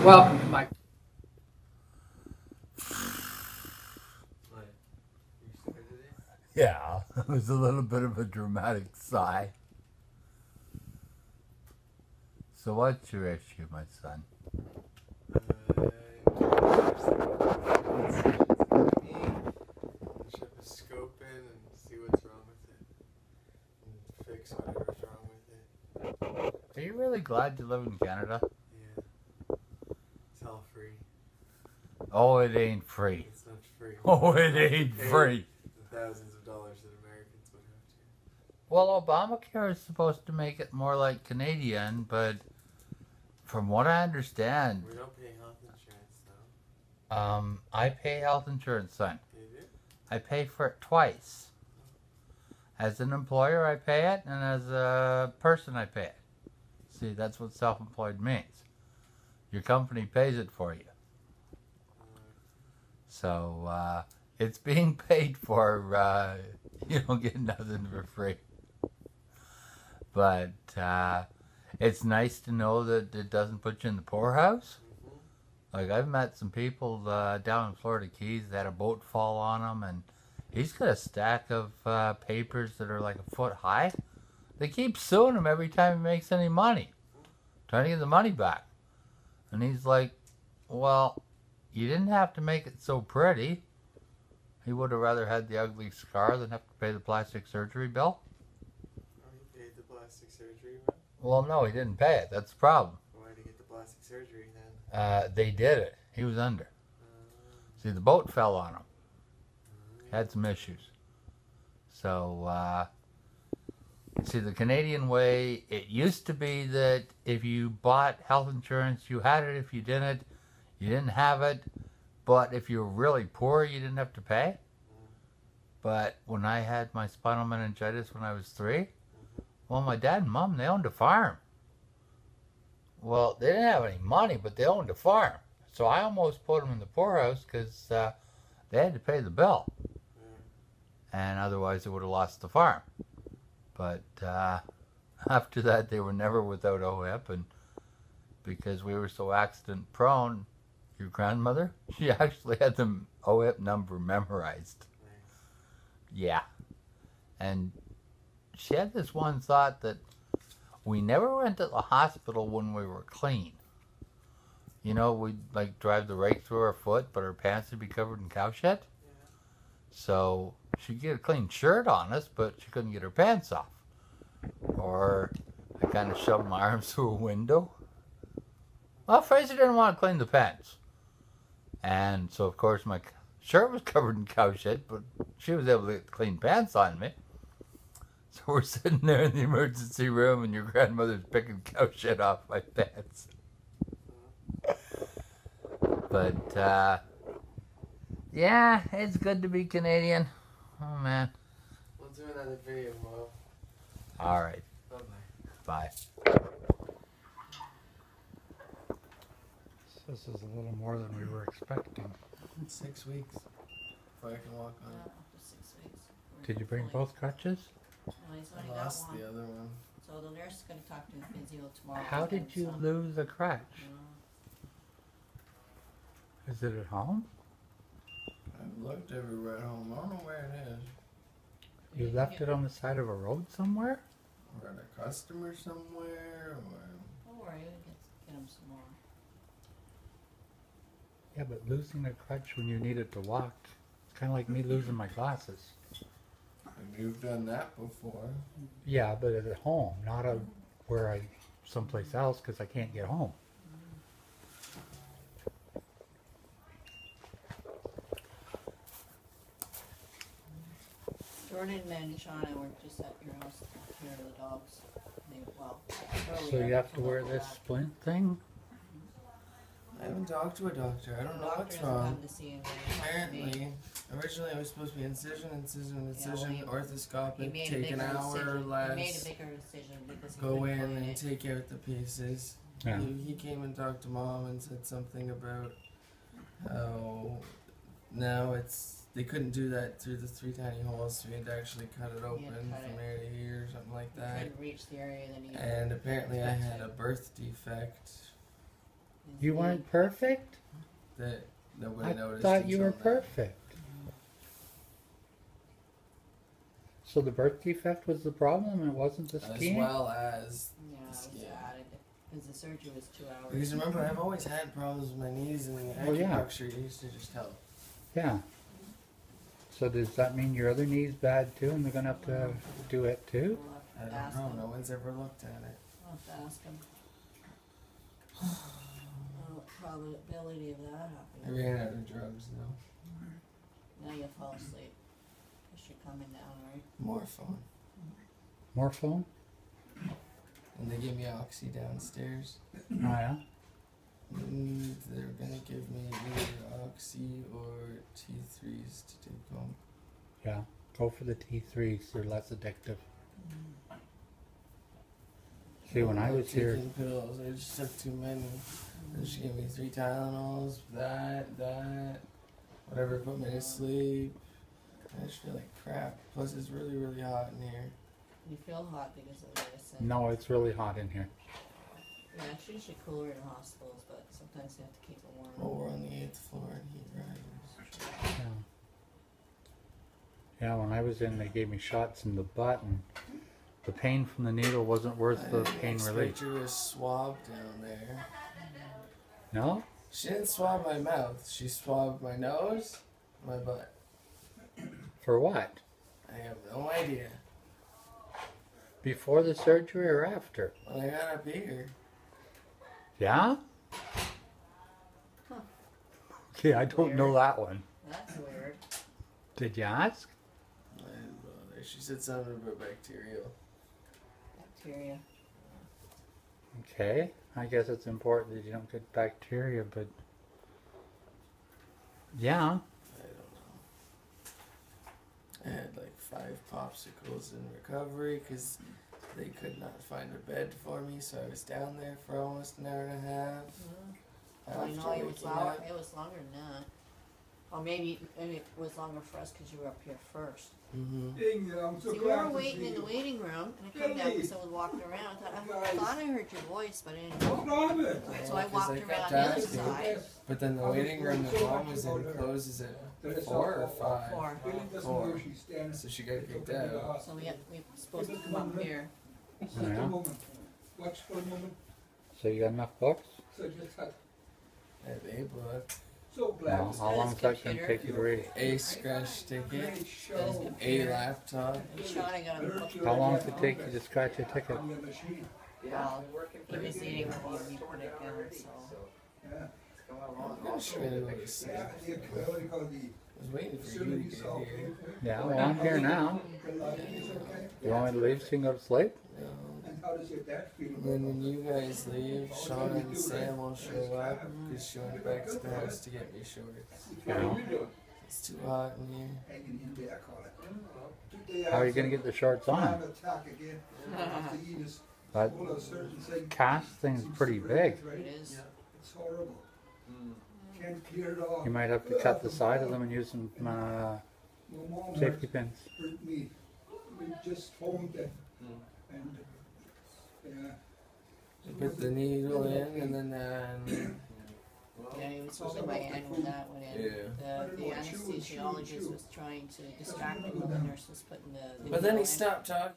Welcome to my... Yeah, it was a little bit of a dramatic sigh. So what's your issue, my son? Ship a scope in and see what's wrong with it. And fix whatever's wrong with it. Are you really glad you live in Canada? Yeah. It's all free. Oh, it ain't free. It's not free. Oh, it ain't free. The thousands of dollars that Americans would have to. Well, Obamacare is supposed to make it more like Canadian, but from what I understand, We don't pay health insurance though. I pay health insurance, son. You do? I pay for it twice. As an employer, I pay it, and as a person, I pay it. See, that's what self-employed means. Your company pays it for you. So, it's being paid for. You don't get nothing for free. But it's nice to know that it doesn't put you in the poorhouse. Like, I've met some people down in Florida Keys that had a boat fall on them, and he's got a stack of papers that are like a foot high. They keep suing him every time he makes any money, trying to get the money back. And he's like, well, you didn't have to make it so pretty. He would have rather had the ugly scar than have to pay the plastic surgery bill. Oh, he paid the plastic surgery, man? Well, no, he didn't pay it. That's the problem. Why did he get the plastic surgery then? They did it. He was under. See, the boat fell on him. Had some issues. So, see, the Canadian way, it used to be that if you bought health insurance, you had it. If you didn't, you didn't have it. But if you were really poor, you didn't have to pay. But when I had my spinal meningitis when I was 3, well, my dad and mom, they owned a farm. Well, they didn't have any money, but they owned a farm. So I almost put them in the poorhouse because they had to pay the bill. And otherwise they would have lost the farm. But after that, they were never without OHIP. And because we were so accident prone, your grandmother, she actually had the OHIP number memorized. Yeah. And she had this one thought that we never went to the hospital when we were clean. You know, we'd like drive the rake through our foot, but our pants would be covered in cow shit. So she'd get a clean shirt on us, but she couldn't get her pants off. Or I kind of shoved my arms through a window. Well, Fraser didn't want to clean the pants. And so, of course, my shirt was covered in cow shit, but she was able to get clean pants on me. So we're sitting there in the emergency room, and your grandmother's picking cow shit off my pants. But, yeah, it's good to be Canadian. Oh, man. We'll do another video, Mo. All right. Bye-bye. Bye. This is a little more than we were expecting. 6 weeks. Before I can walk on it. 6 weeks. Did you bring both crutches? No, he's only I got lost one. the other one. So the nurse is going to talk to the physio tomorrow. How and did then you some. lose a crutch? Uh, Is it at home? I've looked everywhere at home. I don't know where it is. You left it on the side of a road somewhere? Or at a customer somewhere, or... Don't worry, we'll get him some more. Yeah, but losing a crutch when you need it to walk, it's kind of like me losing my glasses. You've done that before. Yeah, but at home, not someplace else because I can't get home. Jordan and Shauna were just at your house taking care of the dogs. So you have to wear this splint thing? I haven't talked to a doctor. I don't know what's wrong. Apparently, originally it was supposed to be incision, orthoscopic, take an hour or less. He made a bigger decision because he Go in couldn't and find it. take out the pieces. Yeah. He came and talked to Mom and said something about how now they couldn't do that through the 3 tiny holes, so we had to actually cut it open from ear to ear or something like He that. couldn't reach the area that he And apparently I had a birth defect. You weren't perfect? that nobody I noticed. thought you were until now. perfect. So the birth defect was the problem and it wasn't the As skiing? well as Yeah, it was Yeah. added, because the surgery was 2 hours. because remember I've always had problems with my knees and the Well, yeah. acupuncture used to just help. Yeah. So does that mean your other knee's bad too and they're gonna have to do it too? We'll I have to don't ask know. him. No one's ever looked at it. I'll have to ask him. What probability of that I happening? ran out of drugs though. Now you'll fall asleep. Cause you're coming down, right? Morphone. Morphone? And they give me oxy downstairs. Oh yeah? And they're gonna give me either oxy or T3s to take home. Yeah. Go for the T3s, they're less addictive. See, when I I'm was here, taking pills. I just took too many. They just gave me 3 Tylenols, that, whatever put me to sleep. I just feel like crap. Plus, it's really, really hot in here. You feel hot because of the medicine. no, it's really hot in here. Yeah, it's usually cooler in hospitals, but sometimes you have to keep it warm. Well, we're on the 8th floor and heat rises. Yeah. Yeah, when I was in, they gave me shots in the butt, and the pain from the needle wasn't worth the pain relief. expect her to swab down there. No? She didn't swab my mouth. She swabbed my nose, my butt. For what? I have no idea. Before the surgery or after? When I got up here, Yeah? Huh. Okay, I don't know Weird. that one. That's weird. Did you ask? I didn't bother. She said something about bacterial. Bacteria. Okay, I guess it's important that you don't get bacteria, but yeah, I don't know. I had like 5 popsicles in recovery because they could not find a bed for me, so I was down there for almost an hour and a half. Well, I After know it was waking longer. up. It was longer than that. Or maybe it was longer for us because you were up here first. Mm-hmm. See, we were waiting in the waiting room, and I came down because I was walking around. I thought I heard your voice, but I didn't know. So I walked around the other side. But then the waiting room that mom was in closes at 4 or 5. 4. 4. So she got kicked out. So we were supposed to come up here. yeah. Watch for a moment. So you got enough books? So just had I have a book, so glad. Well, how long is that going to take you to read? a scratch ticket, Great show. a laptop. And Sean, I got a book. How long does it take you to scratch a ticket? On your machine. Well, he was eating before we put it down, so. Yeah. I'm gonna show you what to say. Yeah, what do you call the I was waiting for you facility to salt get here. Yeah, well, I'm here now. The lighting is okay. You want me to leave so you can go to sleep? And how does your dad feel And then about when you guys leave, Sean and Sam will show up because she went back to the house to get me shorts. Yeah. It's too hot in here. hanging in there, call it? How are you going to get the shorts on? Attack again. After he is That full of certain things. cast thing's pretty big. Right? It is. It's horrible. Can't clear it off. You might have to cut the side of them and use some My mom safety pins. hurt me. We just phoned them. And yeah. You put the needle in and then Yeah, he was holding my hand when that went in. Yeah. The anesthesiologist was trying to distract me while the nurse was putting the but then needle he in. stopped talking.